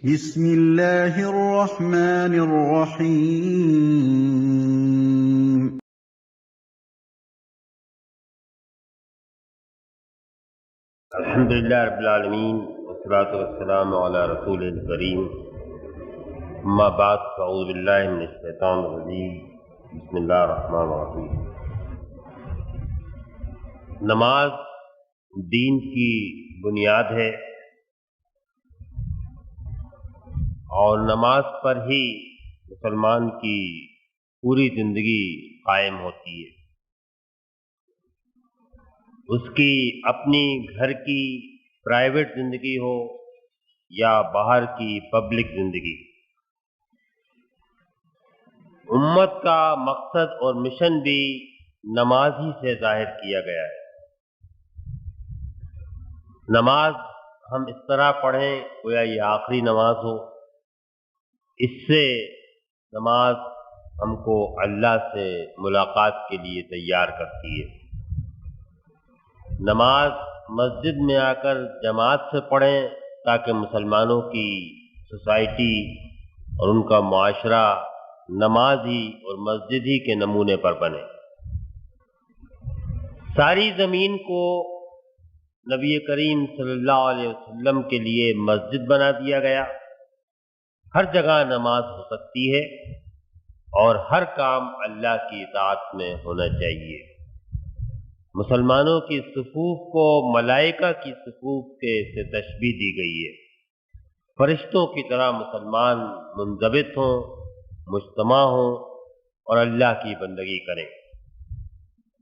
بسم اللہ الرحمن الرحیم۔ الحمدللہ رب العالمین والصلاة والسلام علی رسول الکریم، اما بعد فاعوذ باللہ من الشیطان الرجیم، بسم اللہ الرحمن الرحیم۔ نماز دین کی بنیاد ہے اور نماز پر ہی مسلمان کی پوری زندگی قائم ہوتی ہے۔ اس کی اپنی گھر کی پرائیویٹ زندگی ہو یا باہر کی پبلک زندگی، امت کا مقصد اور مشن بھی نماز ہی سے ظاہر کیا گیا ہے۔ نماز ہم اس طرح پڑھیں گویا یہ آخری نماز ہو، اس سے نماز ہم کو اللہ سے ملاقات کے لیے تیار کرتی ہے۔ نماز مسجد میں آ کر جماعت سے پڑھیں تاکہ مسلمانوں کی سوسائٹی اور ان کا معاشرہ نماز ہی اور مسجد ہی کے نمونے پر بنے۔ ساری زمین کو نبی کریم صلی اللہ علیہ وسلم کے لیے مسجد بنا دیا گیا۔ ہر جگہ نماز ہو سکتی ہے اور ہر کام اللہ کی اطاعت میں ہونا چاہیے۔ مسلمانوں کی صفوف کو ملائکہ کی صفوف سے تشبیہ دی گئی ہے۔ فرشتوں کی طرح مسلمان منضبط ہوں، مجتمع ہوں اور اللہ کی بندگی کریں،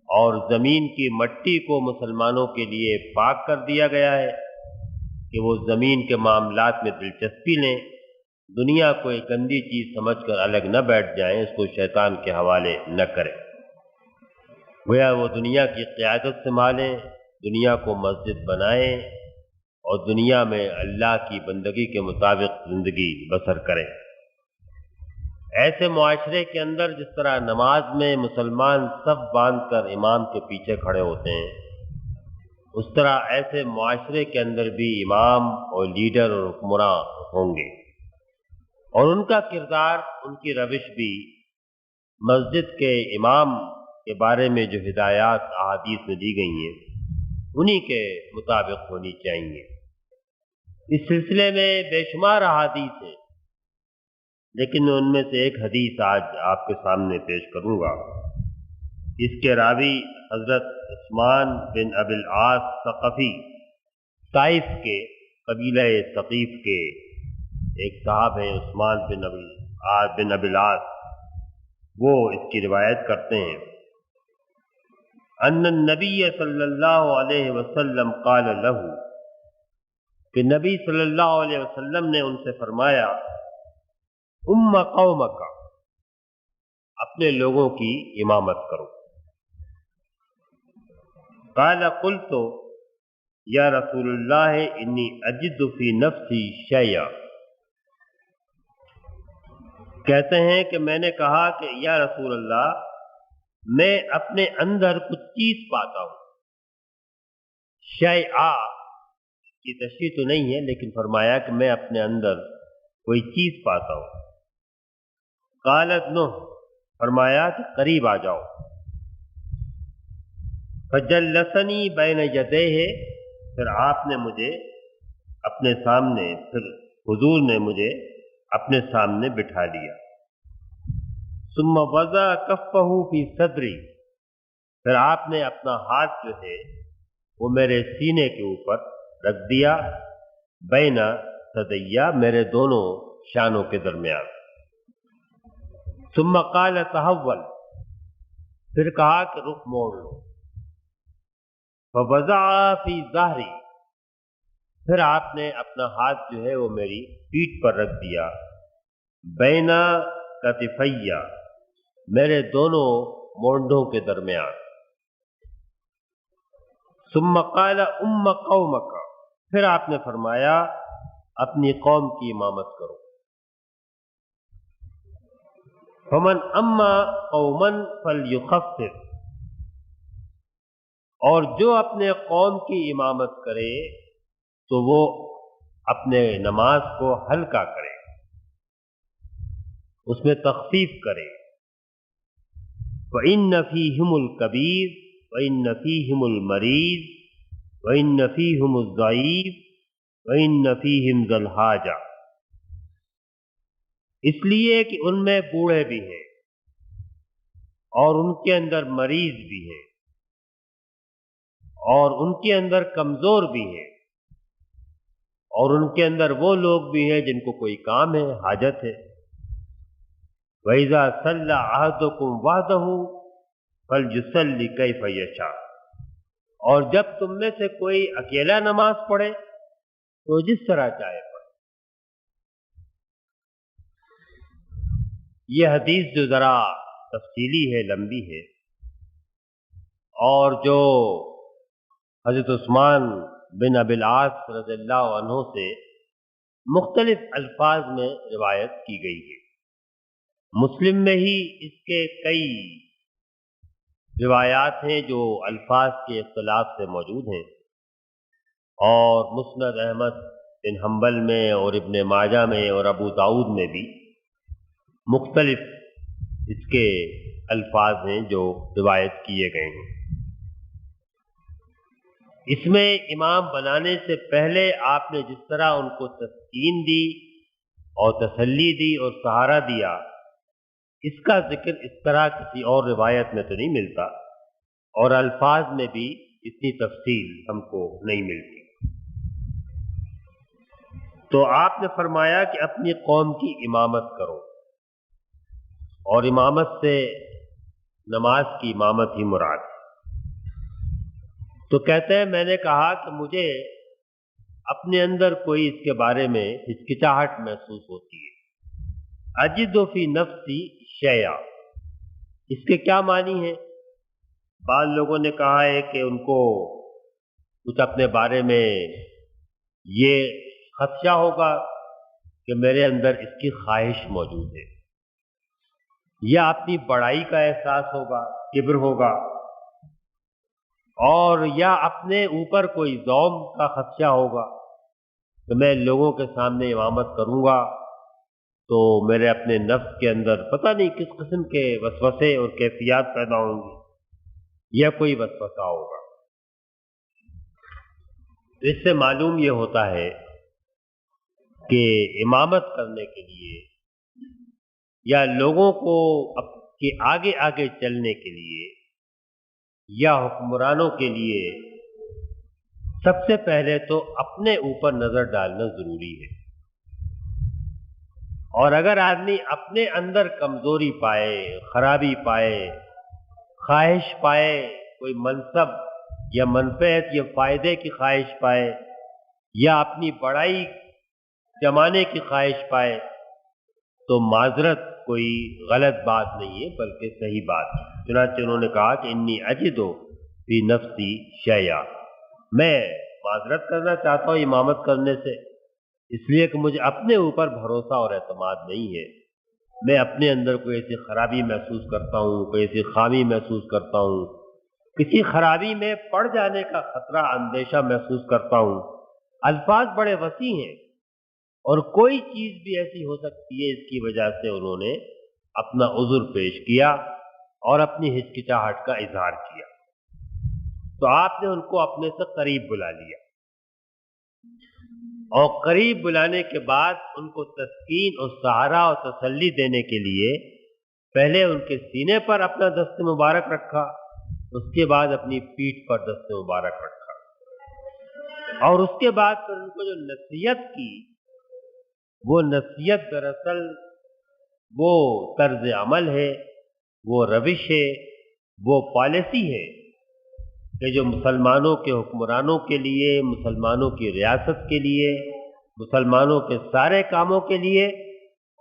اور زمین کی مٹی کو مسلمانوں کے لیے پاک کر دیا گیا ہے کہ وہ زمین کے معاملات میں دلچسپی لیں، دنیا کو ایک گندی چیز سمجھ کر الگ نہ بیٹھ جائیں، اس کو شیطان کے حوالے نہ کریں۔ گویا وہ دنیا کی قیادت سنبھالیں، دنیا کو مسجد بنائیں اور دنیا میں اللہ کی بندگی کے مطابق زندگی بسر کریں۔ ایسے معاشرے کے اندر جس طرح نماز میں مسلمان صف باندھ کر امام کے پیچھے کھڑے ہوتے ہیں، اس طرح ایسے معاشرے کے اندر بھی امام اور لیڈر اور حکمراں ہوں گے، اور ان کا کردار، ان کی روش بھی مسجد کے امام کے بارے میں جو ہدایات احادیث میں دی گئی ہیں انہی کے مطابق ہونی چاہیے۔ اس سلسلے میں بے شمار احادیث ہیں، لیکن میں ان میں سے ایک حدیث آج آپ کے سامنے پیش کروں گا۔ اس کے راوی حضرت عثمان بن ابی العاص ثقفی، طائف کے قبیلہ ثقیف کے ایک صاحب ہیں، عثمان بن ابی العاص، وہ اس کی روایت کرتے ہیں ان النبی صلی اللہ علیہ وسلم قال له، کہ نبی صلی اللہ علیہ وسلم نے ان سے فرمایا، قومک، اپنے لوگوں کی امامت کرو۔ قال قلت یا رسول اللہ انی اجد فی نفسی شیئا، کہتے ہیں کہ میں نے کہا کہ یا رسول اللہ، میں اپنے اندر کچھ چیز پاتا ہوں۔ شیئا کی تشریح تو نہیں ہے، لیکن فرمایا کہ میں اپنے اندر کوئی چیز پاتا ہوں۔ قالت نو، فرمایا کہ قریب آ جاؤ۔ فجلسنی بین یدیہ، پھر آپ نے مجھے اپنے سامنے، پھر حضور نے مجھے اپنے سامنے بٹھا لیا۔ ثم وضع کفہ فی صدری، پھر آپ نے اپنا ہاتھ جو ہے وہ میرے سینے کے اوپر رکھ دیا، بین ثدیہ، میرے دونوں شانوں کے درمیان۔ ثم قال تحول، پھر کہا کہ رخ موڑ لو۔ فوضع فی ظہری، پھر آپ نے اپنا ہاتھ جو ہے وہ میری پیٹھ پر رکھ دیا، بین کتفیہ، میرے دونوں مونڈوں کے درمیان۔ ثم قال قومک، پھر آپ نے فرمایا اپنی قوم کی امامت کرو۔ فمن اما قوما فلیخفف، اور جو اپنے قوم کی امامت کرے تو وہ اپنے نماز کو ہلکا کرے، اس میں تخفیف کرے۔ وَإِنَّ فِيهِمُ الْكَبِيرَ وَإِنَّ فِيهِمُ الْمَرِيضَ وَإِنَّ فِيهِمُ الضَّعِيفَ وَإِنَّ فِيهِمْ ذَا الْحَاجَةِ، اس لیے کہ ان میں بوڑھے بھی ہیں اور ان کے اندر مریض بھی ہیں اور ان کے اندر کمزور بھی ہیں اور ان کے اندر وہ لوگ بھی ہیں جن کو کوئی کام ہے، حاجت ہے۔ وَإِذَا صَلَّى أَحَدُكُمْ وَحْدَهُ فَلْيُصَلِّ كَيْفَ يَشَاءُ، اور جب تم میں سے کوئی اکیلا نماز پڑھے تو جس طرح چاہے پڑھے۔ یہ حدیث جو ذرا تفصیلی ہے، لمبی ہے، اور جو حضرت عثمان بن ابی العاص رضی اللہ عنہ سے مختلف الفاظ میں روایت کی گئی ہے۔ مسلم میں ہی اس کے کئی روایات ہیں جو الفاظ کے اختلاف سے موجود ہیں، اور مسند احمد بن حنبل میں اور ابن ماجہ میں اور ابو داؤد میں بھی مختلف اس کے الفاظ ہیں جو روایت کیے گئے ہیں۔ اس میں امام بنانے سے پہلے آپ نے جس طرح ان کو تسکین دی اور تسلی دی اور سہارا دیا، اس کا ذکر اس طرح کسی اور روایت میں تو نہیں ملتا، اور الفاظ میں بھی اتنی تفصیل ہم کو نہیں ملتی۔ تو آپ نے فرمایا کہ اپنی قوم کی امامت کرو، اور امامت سے نماز کی امامت ہی مراد ہے۔ تو کہتے ہیں میں نے کہا کہ مجھے اپنے اندر کوئی اس کے بارے میں ہچکچاہٹ محسوس ہوتی ہے۔ اجد فی نفسی شیئا، اس کے کیا معنی ہے؟ بعض لوگوں نے کہا ہے کہ ان کو کچھ اپنے بارے میں یہ خدشہ ہوگا کہ میرے اندر اس کی خواہش موجود ہے، یا اپنی بڑائی کا احساس ہوگا، کبر ہوگا، اور یا اپنے اوپر کوئی ذوم کا خدشہ ہوگا کہ میں لوگوں کے سامنے امامت کروں گا تو میرے اپنے نفس کے اندر پتہ نہیں کس قسم کے وسوسے اور کیفیات پیدا ہوں گی، یا کوئی وسوسہ ہوگا۔ اس سے معلوم یہ ہوتا ہے کہ امامت کرنے کے لیے یا لوگوں کو کے آگے آگے چلنے کے لیے یا حکمرانوں کے لیے سب سے پہلے تو اپنے اوپر نظر ڈالنا ضروری ہے، اور اگر آدمی اپنے اندر کمزوری پائے، خرابی پائے، خواہش پائے، کوئی منصب یا منفعت یا فائدے کی خواہش پائے، یا اپنی بڑائی جمانے کی خواہش پائے، تو معذرت کوئی غلط بات نہیں ہے بلکہ صحیح بات ہے۔ چنانچہ انہوں نے کہا کہ انی اجدو فی نفسی شیئا، میں معذرت کرنا چاہتا ہوں امامت کرنے سے، اس لیے کہ مجھے اپنے اوپر بھروسہ اور اعتماد نہیں ہے۔ میں اپنے اندر کوئی ایسی خرابی محسوس کرتا ہوں، کوئی ایسی خامی محسوس کرتا ہوں، کسی خرابی میں پڑ جانے کا خطرہ، اندیشہ محسوس کرتا ہوں۔ الفاظ بڑے وسیع ہیں، اور کوئی چیز بھی ایسی ہو سکتی ہے، اس کی وجہ سے انہوں نے اپنا عذر پیش کیا اور اپنی ہچکچاہٹ کا اظہار کیا۔ تو آپ نے ان کو اپنے سے قریب بلا لیا، اور قریب بلانے کے بعد ان کو تسکین اور سہارا اور تسلی دینے کے لیے پہلے ان کے سینے پر اپنا دست مبارک رکھا، اس کے بعد اپنی پیٹھ پر دست مبارک رکھا، اور اس کے بعد پھر ان کو جو نصیحت کی، وہ نصیحت دراصل وہ طرز عمل ہے، وہ روش ہے، وہ پالیسی ہے کہ جو مسلمانوں کے حکمرانوں کے لیے، مسلمانوں کی ریاست کے لیے، مسلمانوں کے سارے کاموں کے لیے،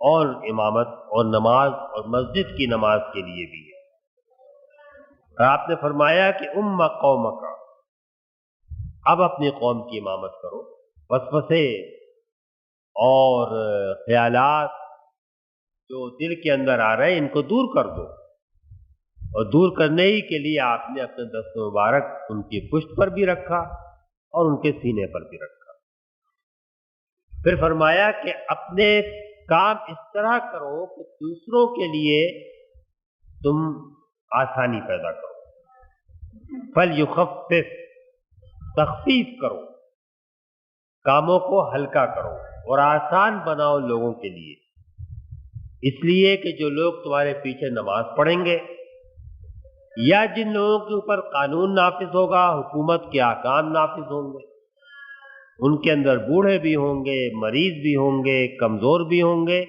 اور امامت اور نماز اور مسجد کی نماز کے لیے بھی ہے۔ آپ نے فرمایا کہ ام قومک، اب اپنی قوم کی امامت کرو، وسوسے اور خیالات جو دل کے اندر آ رہے ہیں ان کو دور کر دو، اور دور کرنے ہی کے لیے آپ نے اپنے دست مبارک ان کی پشت پر بھی رکھا اور ان کے سینے پر بھی رکھا۔ پھر فرمایا کہ اپنے کام اس طرح کرو کہ دوسروں کے لیے تم آسانی پیدا کرو، فَلْيُخَفِّفْ، تخفیف کرو، کاموں کو ہلکا کرو اور آسان بناؤ لوگوں کے لیے، اس لیے کہ جو لوگ تمہارے پیچھے نماز پڑھیں گے یا جن لوگوں کے اوپر قانون نافذ ہوگا، حکومت کے احکام نافذ ہوں گے، ان کے اندر بوڑھے بھی ہوں گے، مریض بھی ہوں گے، کمزور بھی ہوں گے،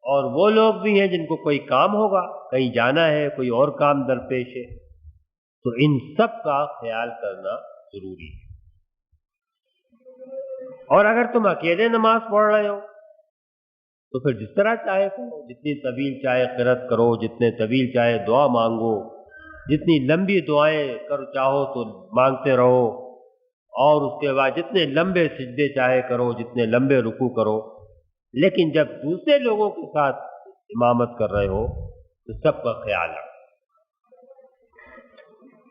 اور وہ لوگ بھی ہیں جن کو کوئی کام ہوگا، کہیں جانا ہے، کوئی اور کام درپیش ہے، تو ان سب کا خیال کرنا ضروری ہے۔ اور اگر تم اکیلے نماز پڑھ رہے ہو تو پھر جس طرح چاہے کرو، جتنی طویل چاہے قرأت کرو، جتنے طویل چاہے دعا مانگو، جتنی لمبی دعائیں چاہو تو مانگتے رہو، اور اس کے بعد جتنے لمبے سجدے چاہے کرو، جتنے لمبے رکوع کرو، لیکن جب دوسرے لوگوں کے ساتھ امامت کر رہے ہو تو سب کا خیال رکھو۔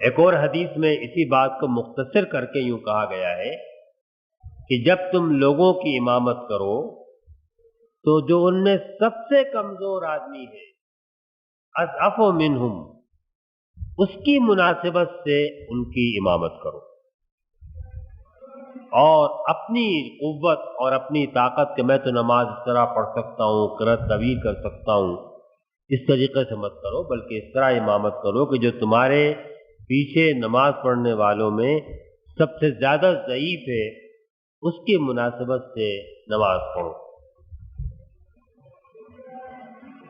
ایک اور حدیث میں اسی بات کو مختصر کر کے یوں کہا گیا ہے کہ جب تم لوگوں کی امامت کرو تو جو ان میں سب سے کمزور آدمی ہے، اضعف منہم، اس کی مناسبت سے ان کی امامت کرو، اور اپنی قوت اور اپنی طاقت کہ میں تو نماز اس طرح پڑھ سکتا ہوں، قرأت طویل کر سکتا ہوں، اس طریقے سے مت کرو، بلکہ اس طرح امامت کرو کہ جو تمہارے پیچھے نماز پڑھنے والوں میں سب سے زیادہ ضعیف ہے اس کی مناسبت سے نماز پڑھو۔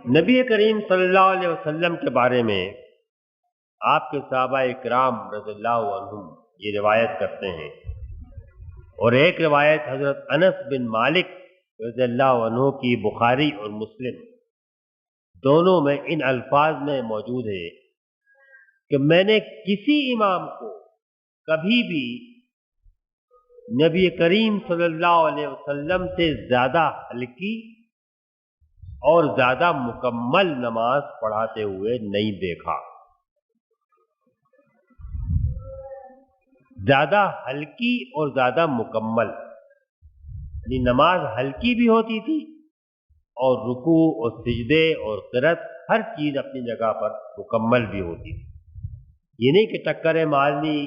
نبی کریم صلی اللہ علیہ وسلم کے بارے میں آپ کے صحابہ اکرام رضی اللہ عنہم یہ روایت کرتے ہیں، اور ایک روایت حضرت انس بن مالک رضی اللہ عنہ کی بخاری اور مسلم دونوں میں ان الفاظ میں موجود ہے کہ میں نے کسی امام کو کبھی بھی نبی کریم صلی اللہ علیہ وسلم سے زیادہ ہلکی اور زیادہ مکمل نماز پڑھاتے ہوئے نہیں دیکھا۔ زیادہ ہلکی اور زیادہ مکمل، یعنی نماز ہلکی بھی ہوتی تھی اور رکوع اور سجدے اور قرأت ہر چیز اپنی جگہ پر مکمل بھی ہوتی تھی۔ یہ نہیں کہ ٹکریں مارنی،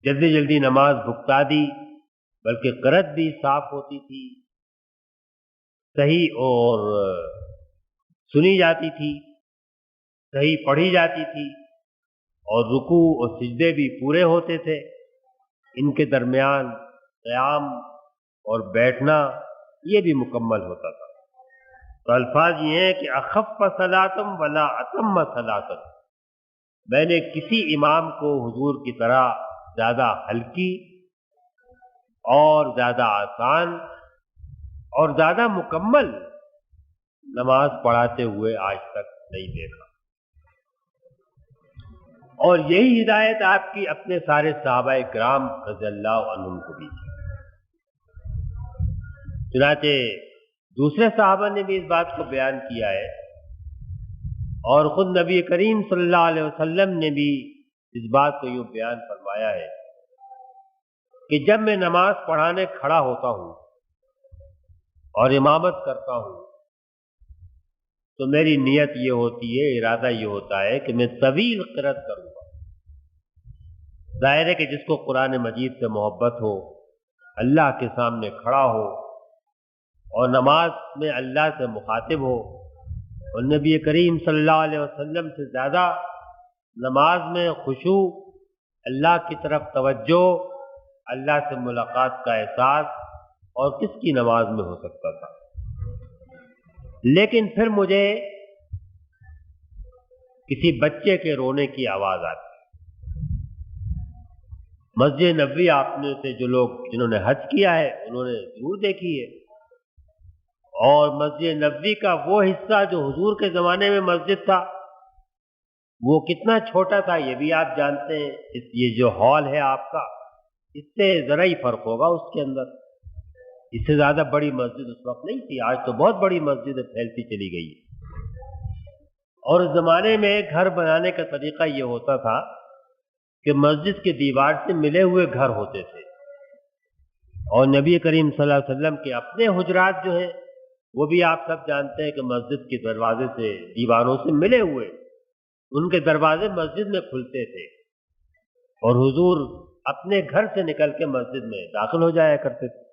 جلدی جلدی نماز بھگتا دی، بلکہ قرأت بھی صاف ہوتی تھی، صحیح اور سنی جاتی تھی، صحیح پڑھی جاتی تھی، اور رکوع اور سجدے بھی پورے ہوتے تھے، ان کے درمیان قیام اور بیٹھنا یہ بھی مکمل ہوتا تھا۔ تو الفاظ یہ ہیں کہ اخف صلاتم ولا اتم صلاتم، میں نے کسی امام کو حضور کی طرح زیادہ ہلکی اور زیادہ آسان اور زیادہ مکمل نماز پڑھاتے ہوئے آج تک نہیں دیکھا۔ اور یہی ہدایت آپ کی اپنے سارے صحابہ کرام رضی اللہ عنہم کو بھی تھی۔ چنانچہ دوسرے صحابہ نے بھی اس بات کو بیان کیا ہے، اور خود نبی کریم صلی اللہ علیہ وسلم نے بھی اس بات کو یوں بیان فرمایا ہے کہ جب میں نماز پڑھانے کھڑا ہوتا ہوں اور امامت کرتا ہوں تو میری نیت یہ ہوتی ہے، ارادہ یہ ہوتا ہے کہ میں طویل قرأت کروں گا۔ ظاہر ہے کہ جس کو قرآن مجید سے محبت ہو، اللہ کے سامنے کھڑا ہو اور نماز میں اللہ سے مخاطب ہو، اور نبی کریم صلی اللہ علیہ وسلم سے زیادہ نماز میں خشوع، اللہ کی طرف توجہ، اللہ سے ملاقات کا احساس اور کس کی نماز میں ہو سکتا تھا۔ لیکن پھر مجھے کسی بچے کے رونے کی آواز آتی۔ مسجد نبوی آپ نے سے جو لوگ جنہوں نے حج کیا ہے انہوں نے ضرور دیکھی ہے، اور مسجد نبوی کا وہ حصہ جو حضور کے زمانے میں مسجد تھا وہ کتنا چھوٹا تھا یہ بھی آپ جانتے ہیں۔ یہ جو ہال ہے آپ کا، اس سے ذرا ہی فرق ہوگا اس کے اندر، اس سے زیادہ بڑی مسجد اس وقت نہیں تھی، آج تو بہت بڑی مسجد پھیلتی چلی گئی ہے۔ اور اس زمانے میں گھر بنانے کا طریقہ یہ ہوتا تھا کہ مسجد کی دیوار سے ملے ہوئے گھر ہوتے تھے، اور نبی کریم صلی اللہ علیہ وسلم کے اپنے حجرات جو ہیں وہ بھی آپ سب جانتے ہیں کہ مسجد کے دروازے سے دیواروں سے ملے ہوئے، ان کے دروازے مسجد میں کھلتے تھے اور حضور اپنے گھر سے نکل کے مسجد میں داخل ہو جایا کرتے تھے۔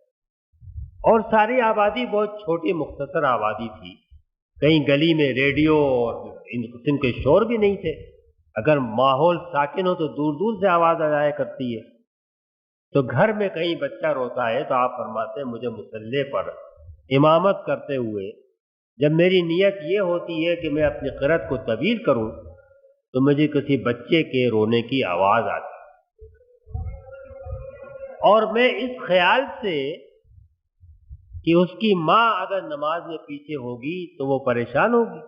اور ساری آبادی بہت چھوٹی مختصر آبادی تھی، کہیں گلی میں ریڈیو اور ان قسم کے شور بھی نہیں تھے، اگر ماحول ساکن ہو تو دور دور سے آواز آ جایا کرتی ہے۔ تو گھر میں کہیں بچہ روتا ہے تو آپ فرماتے ہیں مجھے مصلی پر امامت کرتے ہوئے جب میری نیت یہ ہوتی ہے کہ میں اپنی قرأت کو طویل کروں تو مجھے کسی بچے کے رونے کی آواز آتی اور میں اس خیال سے کہ اس کی ماں اگر نماز میں پیچھے ہوگی تو وہ پریشان ہوگی،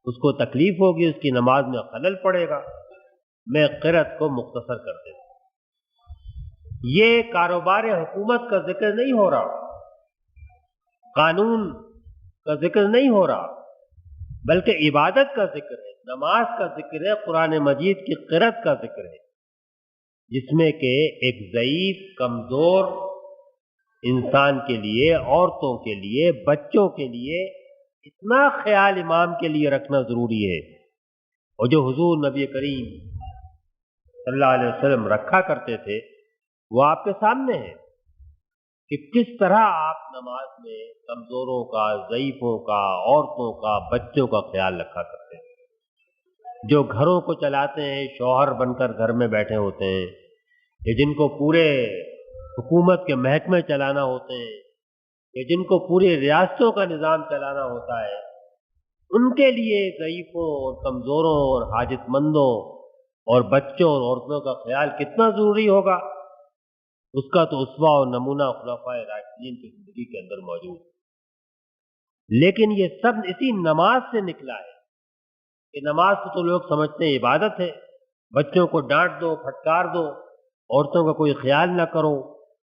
اس کو تکلیف ہوگی، اس کی نماز میں خلل پڑے گا، میں قرأت کو مختصر کر دیتا ہوں۔ یہ کاروبار حکومت کا ذکر نہیں ہو رہا، قانون کا ذکر نہیں ہو رہا، بلکہ عبادت کا ذکر ہے، نماز کا ذکر ہے، قرآن مجید کی قرأت کا ذکر ہے، جس میں کہ ایک ضعیف کمزور انسان کے لیے، عورتوں کے لیے، بچوں کے لیے اتنا خیال امام کے لیے رکھنا ضروری ہے، اور جو حضور نبی کریم صلی اللہ علیہ وسلم رکھا کرتے تھے وہ آپ کے سامنے ہے کہ کس طرح آپ نماز میں کمزوروں کا، ضعیفوں کا، عورتوں کا، بچوں کا خیال رکھا کرتے ہیں، جو گھروں کو چلاتے ہیں، شوہر بن کر گھر میں بیٹھے ہوتے ہیں، یا جن کو پورے حکومت کے محکمے چلانا ہوتے ہیں، یا جن کو پوری ریاستوں کا نظام چلانا ہوتا ہے، ان کے لیے ضعیفوں اور کمزوروں اور حاجت مندوں اور بچوں اور عورتوں کا خیال کتنا ضروری ہوگا، اس کا تو اسوہ اور نمونہ خلفائے راشدین کی زندگی کے اندر موجود ہے۔ لیکن یہ سب اسی نماز سے نکلا ہے کہ نماز کو تو لوگ سمجھتے ہیں عبادت ہے، بچوں کو ڈانٹ دو، پھٹکار دو، عورتوں کا کوئی خیال نہ کرو،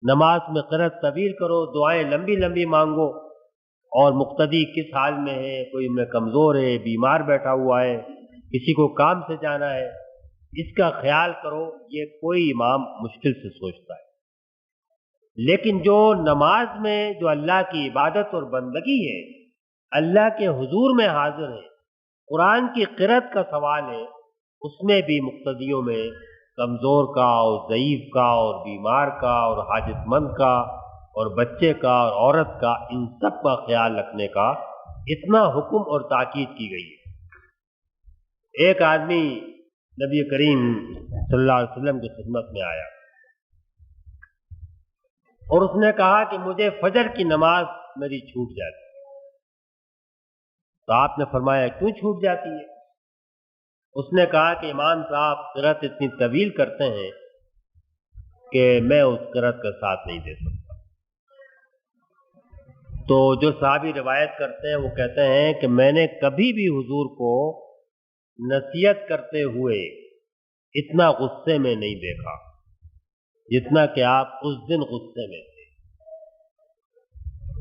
نماز میں قرأت طویل کرو، دعائیں لمبی لمبی مانگو، اور مقتدی کس حال میں ہے، کوئی میں کمزور ہے، بیمار بیٹھا ہوا ہے، کسی کو کام سے جانا ہے، اس کا خیال کرو، یہ کوئی امام مشکل سے سوچتا ہے۔ لیکن جو نماز میں جو اللہ کی عبادت اور بندگی ہے، اللہ کے حضور میں حاضر ہے، قرآن کی قرأت کا سوال ہے، اس میں بھی مقتدیوں میں کمزور کا اور ضعیف کا اور بیمار کا اور حاجت مند کا اور بچے کا اور عورت کا، ان سب کا خیال رکھنے کا اتنا حکم اور تاکید کی گئی ہے۔ ایک آدمی نبی کریم صلی اللہ علیہ وسلم کی خدمت میں آیا اور اس نے کہا کہ مجھے فجر کی نماز میری چھوٹ جاتی ہے۔ تو آپ نے فرمایا کیوں چھوٹ جاتی ہے؟ اس نے کہا کہ امام صاحب قرأت اتنی طویل کرتے ہیں کہ میں اس قرأت کا ساتھ نہیں دے سکتا۔ تو جو صحابی روایت کرتے ہیں وہ کہتے ہیں کہ میں نے کبھی بھی حضور کو نصیحت کرتے ہوئے اتنا غصے میں نہیں دیکھا جتنا کہ آپ اس دن غصے میں تھے۔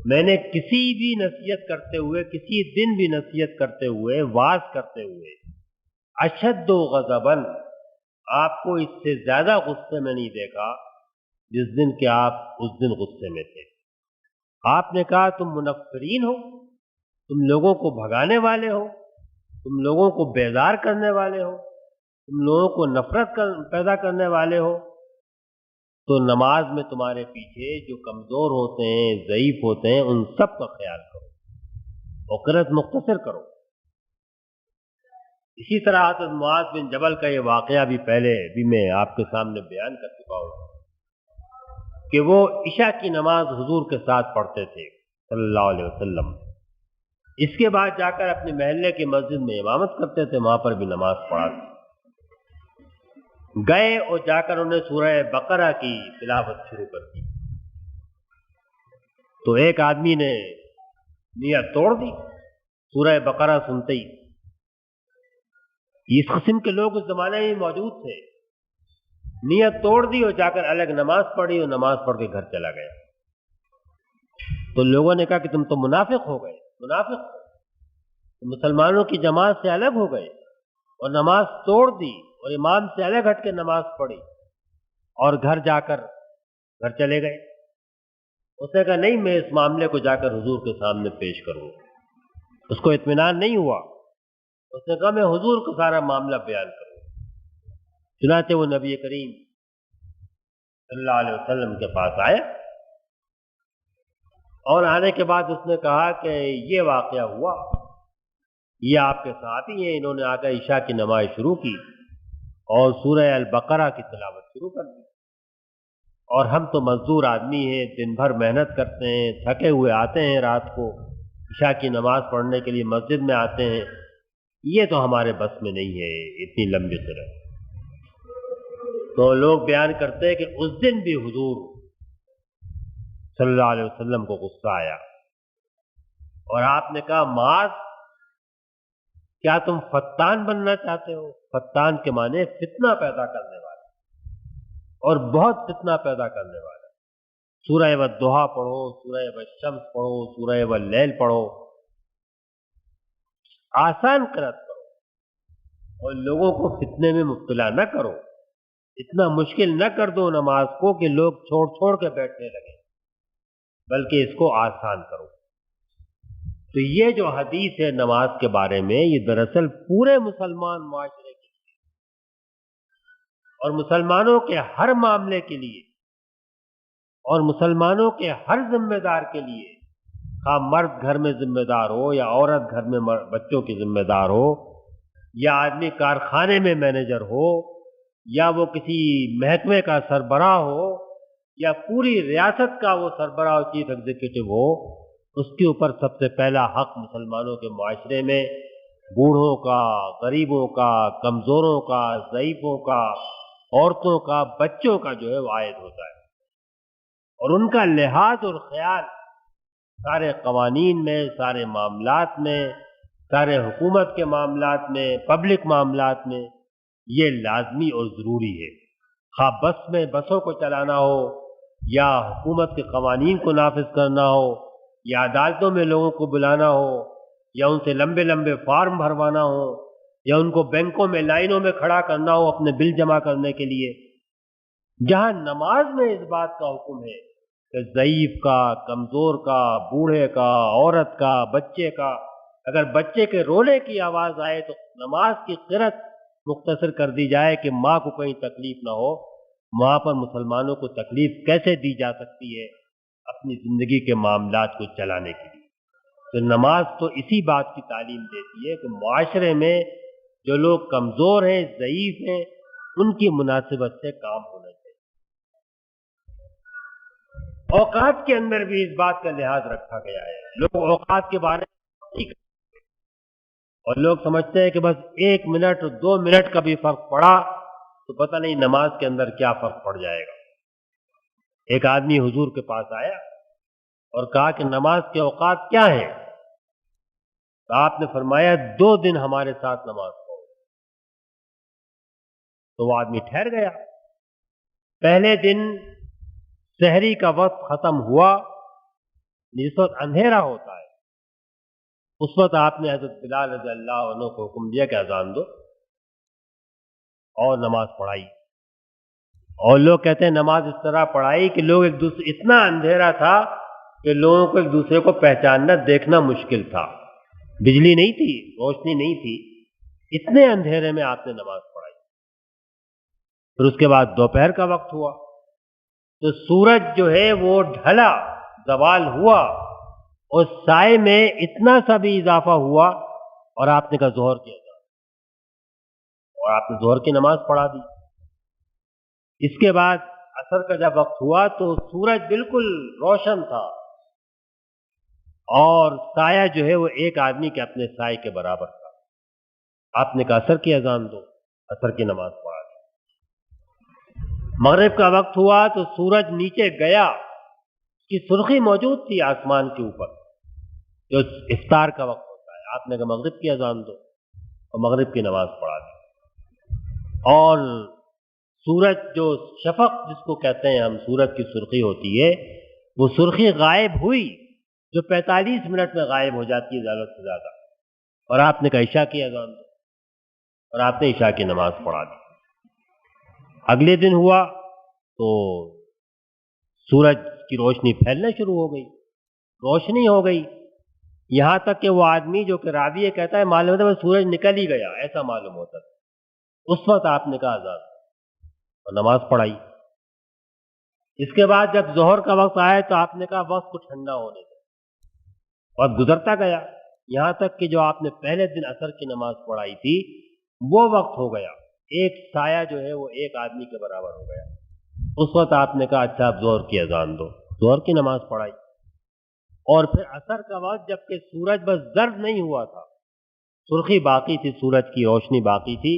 میں نے کسی بھی نصیحت کرتے ہوئے، کسی دن بھی نصیحت کرتے ہوئے، واعظ کرتے ہوئے اشد غضباً آپ کو اس سے زیادہ غصے میں نہیں دیکھا جس دن کہ آپ اس دن غصے میں تھے۔ آپ نے کہا تم منفرین ہو، تم لوگوں کو بھگانے والے ہو، تم لوگوں کو بیزار کرنے والے ہو، تم لوگوں کو نفرت پیدا کرنے والے ہو، تو نماز میں تمہارے پیچھے جو کمزور ہوتے ہیں، ضعیف ہوتے ہیں، ان سب کا خیال کرو اور قرأت مختصر کرو۔ اسی طرح حضرت معاذ بن جبل کا یہ واقعہ بھی پہلے بھی میں آپ کے سامنے بیان کر چکا ہوں کہ وہ عشاء کی نماز حضور کے ساتھ پڑھتے تھے صلی اللہ علیہ وسلم، اس کے بعد جا کر اپنے محلے کی مسجد میں امامت کرتے تھے، وہاں پر بھی نماز پڑھاتے گئے اور جا کر انہیں سورہ بقرہ کی تلاوت شروع کر دی تو ایک آدمی نے نیت توڑ دی سورہ بقرہ سنتے ہی۔ اس قسم کے لوگ اس زمانے میں موجود تھے، نیت توڑ دی اور جا کر الگ نماز پڑھی اور نماز پڑھ کے گھر چلا گیا۔ تو لوگوں نے کہا کہ تم تو منافق ہو گئے، منافق مسلمانوں کی جماعت سے الگ ہو گئے اور نماز توڑ دی اور امام سے الگ ہٹ کے نماز پڑھی اور گھر جا کر گھر چلے گئے۔ اس نے کہا نہیں، میں اس معاملے کو جا کر حضور کے سامنے پیش کروں. اس کو اطمینان نہیں ہوا. اس نے کہا میں حضور کو سارا معاملہ بیان کروں. چنانچہ وہ نبی کریم صلی اللہ علیہ وسلم کے پاس آیا، اور آنے کے بعد اس نے کہا کہ یہ واقعہ ہوا، یہ آپ کے صحابی ہیں، انہوں نے آ کر عشاء کی نماز شروع کی اور سورہ البقرہ کی تلاوت شروع کر دی، اور ہم تو مزدور آدمی ہیں، دن بھر محنت کرتے ہیں، تھکے ہوئے آتے ہیں، رات کو عشاء کی نماز پڑھنے کے لیے مسجد میں آتے ہیں، یہ تو ہمارے بس میں نہیں ہے اتنی لمبی قرآن. تو لوگ بیان کرتے ہیں کہ اس دن بھی حضور صلی اللہ علیہ وسلم کو غصہ آیا، اور آپ نے کہا معاذ، کیا تم فتان بننا چاہتے ہو؟ فتان کے معنی فتنہ پیدا کرنے والا، اور بہت فتنہ پیدا کرنے والا. سورہ والضحیٰ پڑھو، سورہ والشمس پڑھو، سورہ واللیل پڑھو، آسان قرأت کرو، اور لوگوں کو فتنے میں مبتلا نہ کرو. اتنا مشکل نہ کر دو نماز کو کہ لوگ چھوڑ چھوڑ کے بیٹھنے لگے، بلکہ اس کو آسان کرو. تو یہ جو حدیث ہے نماز کے بارے میں، یہ دراصل پورے مسلمان معاشرے کے لیے اور مسلمانوں کے ہر معاملے کے لیے اور مسلمانوں کے ہر ذمہ دار کے لیے، خواہ مرد گھر میں ذمہ دار ہو یا عورت گھر میں بچوں کی ذمہ دار ہو، یا آدمی کارخانے میں مینیجر ہو، یا وہ کسی محکمے کا سربراہ ہو، یا پوری ریاست کا وہ سربراہ چیف ایگزیکٹو ہو، اس کے اوپر سب سے پہلا حق مسلمانوں کے معاشرے میں بوڑھوں کا، غریبوں کا، کمزوروں کا، ضعیفوں کا، عورتوں کا، بچوں کا جو ہے وہ عائد ہوتا ہے، اور ان کا لحاظ اور خیال سارے قوانین میں، سارے معاملات میں، سارے حکومت کے معاملات میں، پبلک معاملات میں یہ لازمی اور ضروری ہے. خواہ بس میں بسوں کو چلانا ہو، یا حکومت کے قوانین کو نافذ کرنا ہو، یا عدالتوں میں لوگوں کو بلانا ہو، یا ان سے لمبے لمبے فارم بھروانا ہو، یا ان کو بینکوں میں لائنوں میں کھڑا کرنا ہو اپنے بل جمع کرنے کے لیے. جہاں نماز میں اس بات کا حکم ہے کہ ضعیف کا، کمزور کا، بوڑھے کا، عورت کا، بچے کا، اگر بچے کے رونے کی آواز آئے تو نماز کی قرأت مختصر کر دی جائے کہ ماں کو کہیں تکلیف نہ ہو، وہاں پر مسلمانوں کو تکلیف کیسے دی جا سکتی ہے اپنی زندگی کے معاملات کو چلانے کے لیے. تو نماز تو اسی بات کی تعلیم دیتی ہے کہ معاشرے میں جو لوگ کمزور ہیں، ضعیف ہیں، ان کی مناسبت سے کام ہونا چاہیے. اوقات کے اندر بھی اس بات کا لحاظ رکھا گیا ہے. لوگ اوقات کے بارے میں اور لوگ سمجھتے ہیں کہ بس 1 منٹ 2 منٹ کا بھی فرق پڑا تو پتہ نہیں نماز کے اندر کیا فرق پڑ جائے گا. ایک آدمی حضور کے پاس آیا اور کہا کہ نماز کے اوقات کیا ہیں؟ تو آپ نے فرمایا 2 دن ہمارے ساتھ نماز پڑھو. تو وہ آدمی ٹھہر گیا. پہلے دن سحری کا وقت ختم ہوا، جس وقت اندھیرا ہوتا ہے، اس وقت آپ نے حضرت بلال رضی اللہ عنہ کو حکم دیا کہ اذان دو اور نماز پڑھائی. اور لوگ کہتے ہیں نماز اس طرح پڑھائی کہ لوگ ایک دوسرے، اتنا اندھیرا تھا کہ لوگوں کو ایک دوسرے کو پہچاننا، دیکھنا مشکل تھا. بجلی نہیں تھی، روشنی نہیں تھی، اتنے اندھیرے میں آپ نے نماز پڑھائی. پھر اس کے بعد دوپہر کا وقت ہوا تو سورج جو ہے وہ ڈھلا، زوال ہوا، اور سائے میں اتنا سا بھی اضافہ ہوا اور آپ نے کہا ظہر کی اذان، اور آپ نے ظہر کی نماز پڑھا دی. اس کے بعد عصر کا جب وقت ہوا تو سورج بالکل روشن تھا اور سایہ جو ہے وہ ایک آدمی کے اپنے سائے کے برابر تھا. آپ نے کہا عصر کی اذان دو، عصر کی نماز پڑھا دی. مغرب کا وقت ہوا تو سورج نیچے گیا، اس کی سرخی موجود تھی آسمان کے اوپر، جو افطار کا وقت ہوتا ہے. آپ نے کہا مغرب کی اذان دو اور مغرب کی نماز پڑھا دی. اور سورج جو شفق جس کو کہتے ہیں ہم، سورج کی سرخی ہوتی ہے، وہ سرخی غائب ہوئی جو 45 منٹ میں غائب ہو جاتی ہے زیادہ سے زیادہ. اور آپ نے کہا عشاء کی اذان دو اور آپ نے عشاء کی نماز پڑھا دی. اگلے دن ہوا تو سورج کی روشنی پھیلنا شروع ہو گئی، روشنی ہو گئی، یہاں تک کہ وہ آدمی جو کہ راوی ہے کہتا ہے معلوم ہوتا ہے سورج نکل ہی گیا، ایسا معلوم ہوتا تھا۔ اس وقت آپ نے کہا آزاد اور نماز پڑھائی۔ اس کے بعد جب ظہر کا وقت آیا تو آپ نے کہا وقت کو ٹھنڈا ہونے دیں، اور گزرتا گیا یہاں تک کہ جو آپ نے پہلے دن عصر کی نماز پڑھائی تھی وہ وقت ہو گیا، ایک سایہ جو ہے وہ ایک آدمی کے برابر ہو گیا۔ اس وقت آپ نے کہا اچھا اب ظہر کی اذان دو، ظہر کی نماز پڑھائی۔ اور پھر عصر کا وقت جبکہ سورج بس زرد نہیں ہوا تھا، سرخی باقی تھی، سورج کی روشنی باقی تھی،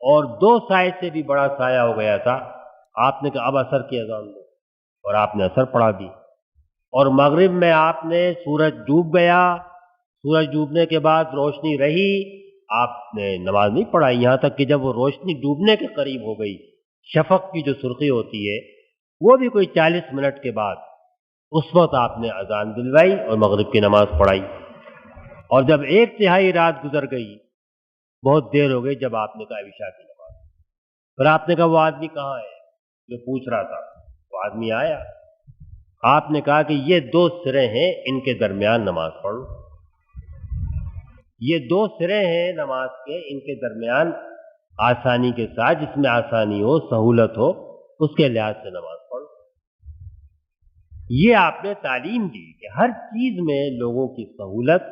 اور 2 سائے سے بھی بڑا سایہ ہو گیا تھا، آپ نے کہا اب عصر کی اذان دو، اور آپ نے عصر پڑھا دی۔ اور مغرب میں آپ نے سورج ڈوب گیا، سورج ڈوبنے کے بعد روشنی رہی، آپ نے نماز نہیں پڑھائی یہاں تک کہ جب وہ روشنی ڈوبنے کے قریب ہو گئی، شفق کی جو سرخی ہوتی ہے وہ بھی کوئی 40 منٹ کے بعد، اس وقت آپ نے اذان دلوائی اور مغرب کی نماز پڑھائی۔ اور جب 1/3 رات گزر گئی، بہت دیر ہو گئی، جب آپ نے کہا عشاء کی نماز، پھر آپ نے کہا وہ آدمی کہاں ہے جو پوچھ رہا تھا؟ وہ آدمی آیا، آپ نے کہا کہ یہ 2 سرے ہیں، ان کے درمیان نماز پڑھو، یہ 2 سرے ہیں نماز کے، ان کے درمیان آسانی کے ساتھ، جس میں آسانی ہو، سہولت ہو، اس کے لحاظ سے نماز پڑھو۔ یہ آپ نے تعلیم دی کہ ہر چیز میں لوگوں کی سہولت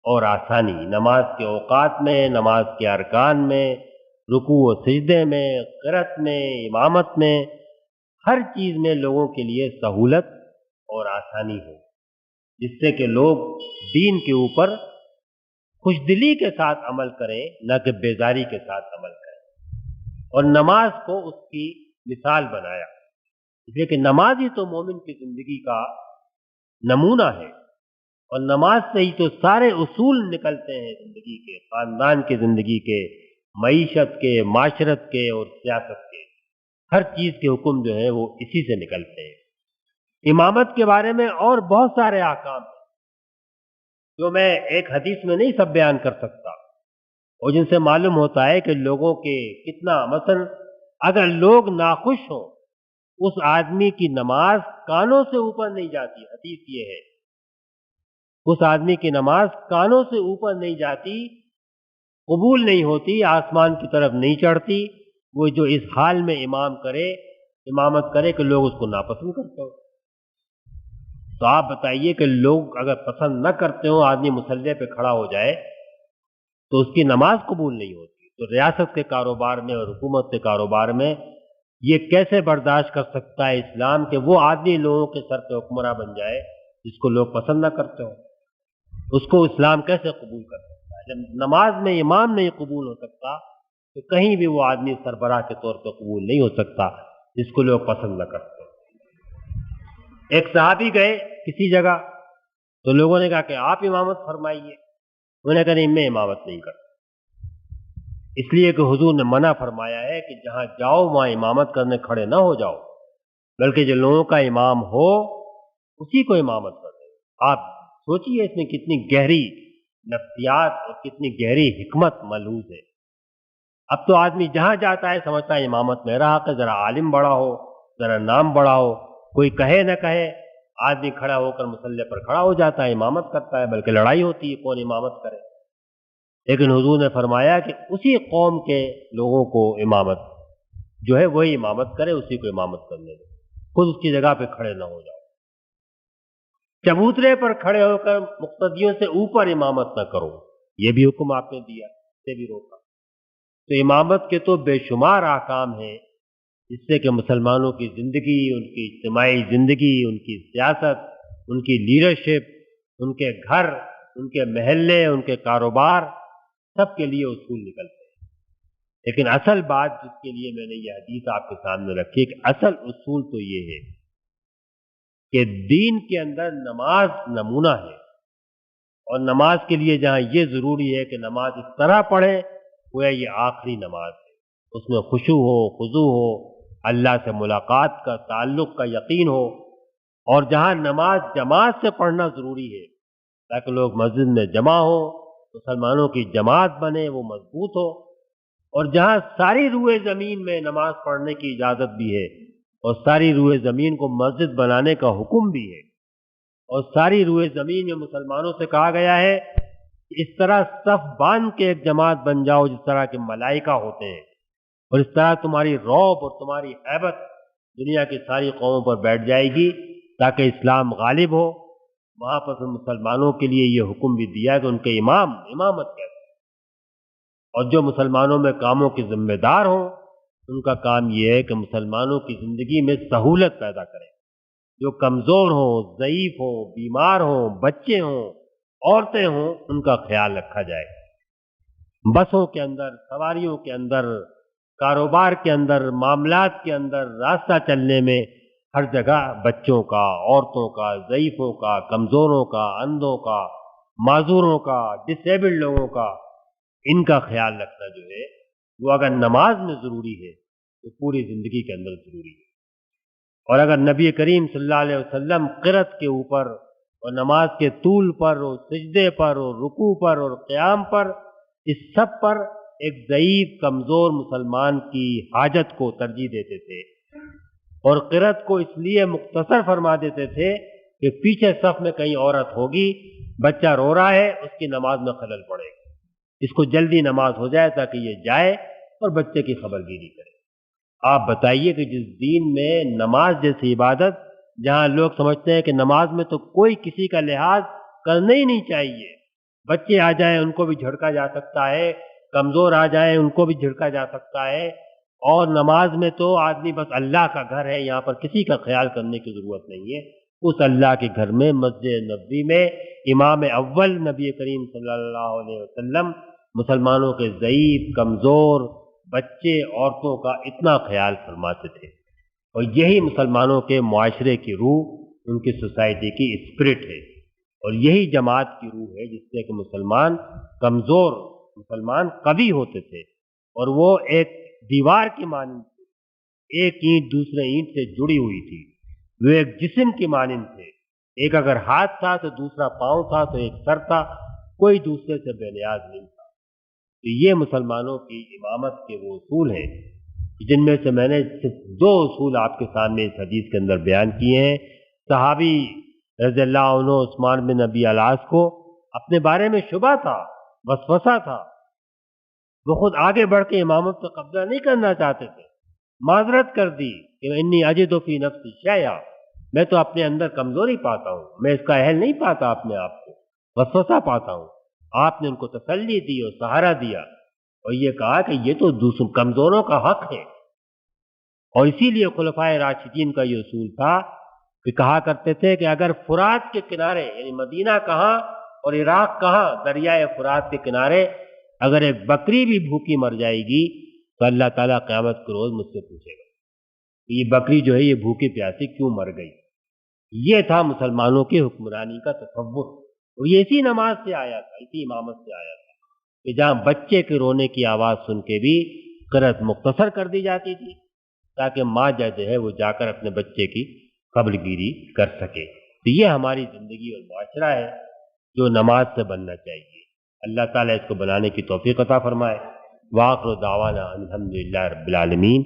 اور آسانی، نماز کے اوقات میں، نماز کے ارکان میں، رکوع و سجدے میں، قرأت میں، امامت میں، ہر چیز میں لوگوں کے لیے سہولت اور آسانی ہو، جس سے کہ لوگ دین کے اوپر خوش دلی کے ساتھ عمل کریں، نہ کہ بیزاری کے ساتھ عمل کریں۔ اور نماز کو اس کی مثال بنایا، اس لیے کہ نماز ہی تو مومن کی زندگی کا نمونہ ہے، اور نماز سے ہی تو سارے اصول نکلتے ہیں زندگی کے، خاندان کی زندگی کے، معیشت کے، معاشرت کے اور سیاست کے، ہر چیز کے حکم جو ہیں وہ اسی سے نکلتے ہیں۔ امامت کے بارے میں اور بہت سارے احکام ہیں جو میں ایک حدیث میں نہیں سب بیان کر سکتا، اور جن سے معلوم ہوتا ہے کہ لوگوں کے کتنا، مثلا اگر لوگ ناخوش ہوں، اس آدمی کی نماز کانوں سے اوپر نہیں جاتی، حدیث یہ ہے، اس آدمی کی نماز کانوں سے اوپر نہیں جاتی، قبول نہیں ہوتی، آسمان کی طرف نہیں چڑھتی، وہ جو اس حال میں امامت کرے کہ لوگ اس کو ناپسند کرتے ہو۔ تو آپ بتائیے کہ لوگ اگر پسند نہ کرتے ہو، آدمی مصلی پہ کھڑا ہو جائے تو اس کی نماز قبول نہیں ہوتی، تو ریاست کے کاروبار میں اور حکومت کے کاروبار میں یہ کیسے برداشت کر سکتا ہے اسلام کہ وہ آدمی لوگوں کے سر پہ حکمراں بن جائے جس کو لوگ پسند نہ کرتے ہو؟ اس کو اسلام کیسے قبول کر سکتا ہے؟ جب نماز میں امام نہیں قبول ہو سکتا تو کہیں بھی وہ آدمی سربراہ کے طور پہ قبول نہیں ہو سکتا جس کو لوگ پسند نہ کرتے۔ ایک صحابی گئے کسی جگہ تو لوگوں نے کہا کہ آپ امامت فرمائیے، انہوں نے کہا نہیں میں امامت نہیں کرتا، اس لیے کہ حضور نے منع فرمایا ہے کہ جہاں جاؤ وہاں امامت کرنے کھڑے نہ ہو جاؤ، بلکہ جو لوگوں کا امام ہو اسی کو امامت کر دیں۔ آپ سوچئے اس میں کتنی گہری نفسیات اور کتنی گہری حکمت ملحوظ ہے۔ اب تو آدمی جہاں جاتا ہے سمجھتا ہے امامت میرا حق ہے، ذرا عالم بڑا ہو، ذرا نام بڑا ہو، کوئی کہے نہ کہے، آدمی کھڑا ہو کر مصلی پر کھڑا ہو جاتا ہے، امامت کرتا ہے، بلکہ لڑائی ہوتی ہے کون امامت کرے۔ لیکن حضور نے فرمایا کہ اسی قوم کے لوگوں کو امامت جو ہے وہی امامت کرے، اسی کو امامت کرنے دے، خود اس کی جگہ پہ کھڑے نہ ہو جاؤ۔ چبوترے پر کھڑے ہو کر مقتدیوں سے اوپر امامت نہ کرو، یہ بھی حکم آپ نے دیا، اسے بھی روکا۔ تو امامت کے تو بے شمار احکام ہیں جس سے کہ مسلمانوں کی زندگی، ان کی اجتماعی زندگی، ان کی سیاست، ان کی لیڈرشپ، ان کے گھر، ان کے محلے، ان کے کاروبار، سب کے لیے اصول نکلتے ہیں۔ لیکن اصل بات جس کے لیے میں نے یہ حدیث آپ کے سامنے رکھی کہ اصل اصول تو یہ ہے کہ دین کے اندر نماز نمونہ ہے، اور نماز کے لیے جہاں یہ ضروری ہے کہ نماز اس طرح پڑھے گویا یہ آخری نماز ہے، اس میں خشوع ہو، خضوع ہو، اللہ سے ملاقات کا، تعلق کا یقین ہو، اور جہاں نماز جماعت سے پڑھنا ضروری ہے تاکہ لوگ مسجد میں جمع ہو، مسلمانوں کی جماعت بنے، وہ مضبوط ہو، اور جہاں ساری روئے زمین میں نماز پڑھنے کی اجازت بھی ہے اور ساری روئے زمین کو مسجد بنانے کا حکم بھی ہے، اور ساری روئے زمین میں مسلمانوں سے کہا گیا ہے کہ اس طرح صف باندھ کے ایک جماعت بن جاؤ جس طرح کے ملائکہ ہوتے ہیں، اور اس طرح تمہاری رعب اور تمہاری ہیبت دنیا کی ساری قوموں پر بیٹھ جائے گی تاکہ اسلام غالب ہو۔ وہاں پر پھر مسلمانوں کے لیے یہ حکم بھی دیا کہ ان کے امامت کیسے، اور جو مسلمانوں میں کاموں کے ذمہ دار ہوں ان کا کام یہ ہے کہ مسلمانوں کی زندگی میں سہولت پیدا کریں، جو کمزور ہوں، ضعیف ہوں، بیمار ہوں، بچے ہوں، عورتیں ہوں، ان کا خیال رکھا جائے۔ بسوں کے اندر، سواریوں کے اندر، کاروبار کے اندر، معاملات کے اندر، راستہ چلنے میں ہر جگہ بچوں کا، عورتوں کا، ضعیفوں کا، کمزوروں کا، اندھوں کا، معذوروں کا، ڈسیبلڈ لوگوں کا، ان کا خیال رکھنا جو ہے وہ اگر نماز میں ضروری ہے تو پوری زندگی کے اندر ضروری ہے۔ اور اگر نبی کریم صلی اللہ علیہ وسلم قرأت کے اوپر اور نماز کے طول پر اور سجدے پر اور رکوع پر اور قیام پر، اس سب پر ایک ضعیف کمزور مسلمان کی حاجت کو ترجیح دیتے تھے، اور قرأت کو اس لیے مختصر فرما دیتے تھے کہ پیچھے صف میں کہیں عورت ہوگی، بچہ رو رہا ہے، اس کی نماز میں خلل پڑے گا، اس کو جلدی نماز ہو جائے تاکہ یہ جائے اور بچے کی خبرگیری کرے۔ آپ بتائیے کہ جس دین میں نماز جیسی عبادت، جہاں لوگ سمجھتے ہیں کہ نماز میں تو کوئی کسی کا لحاظ کرنا ہی نہیں چاہیے، بچے آ جائیں ان کو بھی جھڑکا جا سکتا ہے، کمزور آ جائیں ان کو بھی جھڑکا جا سکتا ہے، اور نماز میں تو آدمی بس اللہ کا گھر ہے، یہاں پر کسی کا خیال کرنے کی ضرورت نہیں ہے۔ اس اللہ کے گھر میں، مسجد نبوی میں، امام اول نبی کریم صلی اللہ علیہ وسلم مسلمانوں کے ضعیف، کمزور، بچے، عورتوں کا اتنا خیال فرماتے تھے، اور یہی مسلمانوں کے معاشرے کی روح، ان کی سوسائٹی کی اسپرٹ ہے، اور یہی جماعت کی روح ہے جس سے کہ مسلمان کمزور، مسلمان قوی ہوتے تھے، اور وہ ایک دیوار کی مانند تھے، ایک اینٹ دوسرے اینٹ سے جڑی ہوئی تھی، وہ ایک جسم کی مانند تھے، ایک اگر ہاتھ تھا تو دوسرا پاؤں تھا تو ایک سر تھا، کوئی دوسرے سے بے نیاز نہیں تھا۔ تو یہ مسلمانوں کی امامت کے وہ اصول ہیں جن میں سے میں نے صرف 2 اصول آپ کے سامنے اس حدیث کے اندر بیان کیے ہیں۔ صحابی رضی اللہ عنہ عثمان بن ابی العاص کو اپنے بارے میں شبہ تھا، وسوسہ تھا، وہ خود آگے بڑھ کے امامت پہ قبضہ نہیں کرنا چاہتے تھے، معذرت کر دی کہ انی اجد فی نفسی شیئا، میں تو اپنے اندر کمزوری پاتا ہوں، میں اس کا اہل نہیں پاتا، اپنے آپ کو وسوسہ پاتا ہوں۔ آپ نے ان کو تسلی دی اور سہارا دیا، اور یہ کہا کہ یہ تو دوسروں کمزوروں کا حق ہے، اور اسی لیے خلفائے راشدین کا یہ اصول تھا کہ کہا کرتے تھے کہ اگر فرات کے کنارے، یعنی مدینہ کہاں اور عراق کہاں، دریائے فرات کے کنارے اگر ایک بکری بھی بھوکی مر جائے گی تو اللہ تعالیٰ قیامت کے روز مجھ سے پوچھے گا کہ یہ بکری جو ہے یہ بھوکی پیاسی کیوں مر گئی۔ یہ تھا مسلمانوں کی حکمرانی کا تصور، اور یہ اسی نماز سے آیا تھا، اسی امامت سے آیا تھا کہ جہاں بچے کے رونے کی آواز سن کے بھی قرأت مختصر کر دی جاتی تھی تاکہ ماں جو ہے وہ جا کر اپنے بچے کی خبرگیری کر سکے۔ تو یہ ہماری زندگی اور معاشرہ ہے جو نماز سے بننا چاہیے۔ اللہ تعالیٰ اس کو بنانے کی توفیق عطا فرمائے۔ وآخر دعوانا الحمدللہ رب العالمین۔